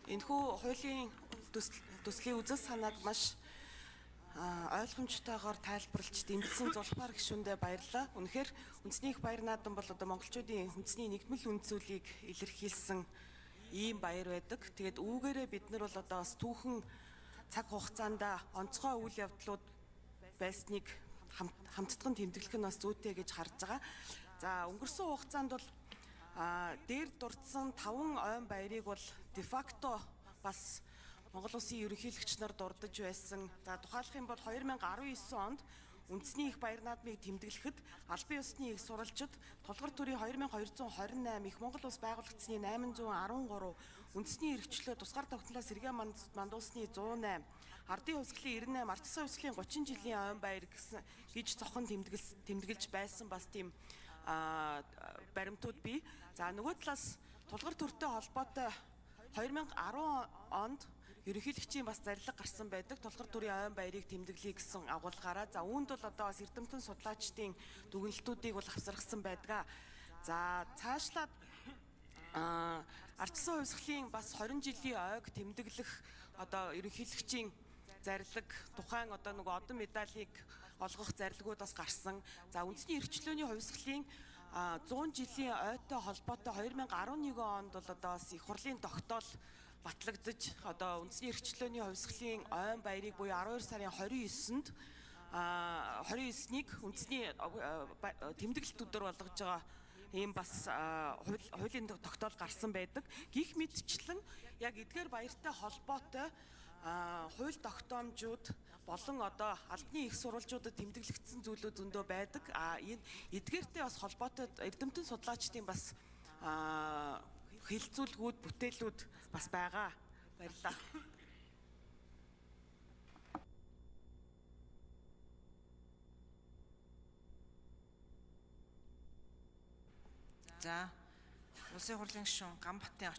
Энэхүү хуулийн төслийн үзэл санааг маш ойлгомжтойгоор тайлбарлаж дэмжсэн Зулбаар гишүүндээ баярлалаа. Үнэхээр үндэсний их баяр наадам бол одоо монголчуудын үндэсний нэгдмэл үнд зүйлийг илэрхийлсэн ийм баяр байдаг. Тэгээд үүгээрээ бид нар бол одоо бас түүхэн цаг хугацаанд онцгой үйл явдлууд байсныг хамтдаган тэмдэглэх нь бас зүйтэй гэж харж байгаа. За өнгөрсөн хугацаанд бол дээр дурдсан 5 ойн баярыг бол дефакто бас Монгол Улсын ерөнхийлөгч нар дурдж байсан. За тухайлах юм бол 2019 онд үндэсний их баяр наадмыг тэмдэглэхэд албан ёсны их сурвалжид тулгар төрийн 2228 их Монгол Улс байгуулагдсны 813, үндэсний эрхчлөө тусгаар тогтнолоо сэргээн мандуулсны 108, ардын хувьсгалын 98, ардчсан хувьсгалын 30 жилийн ойн баяр гэж цохон тэмдэглэж байсан бас тийм баримтууд бий. За нөгөө талаас тулгар төртэй холбоотой 2010 онд ерөнхийлөгчийн бас зарлиг гарсан байдаг. Тулгар төрийн ойн баярыг тэмдэглэе гэсэн агуулгаараа. За үүнд бол одоо бас эрдэмтэн судлаачдын дүгнэлтүүдийг бол авсаргасан байдаг. За цаашлаад ардчсан хувьсгалын бас 20 жилийн ойг тэмдэглэх одоо ерөнхийлөгчийн зарлиг тухайн одоо нөгөө одон медалийг олгох зарлагууд бас гарсан. За үндэсний эрхчлөөний хувьсгалын 100 жилийн ойтой холбоотой 2011 онд бол одоо бас их хурлын тогтоол батлагдаж одоо үндэсний эрхчлөөний хувьсгалын ойн баярыг буюу 12 сарын 29-нд 29-нийг үндэсний тэмдэглэлт өдөр болгож байгаа ийм бас хуулийн тогтоол гарсан байдаг. Гэх мэтчлэн яг эдгээр баяртай холбоотой хууль тогтоомжууд болон одоо албаны их сурвалжуудад тэмдэглэгдсэн зүйлүүд зөндөө байдаг. Энэ эдгээртэй бас холбоотой эрдэмтэн судлаачдын бас хэлэлцүүлгүүд, бүтээлүүд бас байгаа. Баярлалаа. За, улсын хурлын гишүүн Ганбатын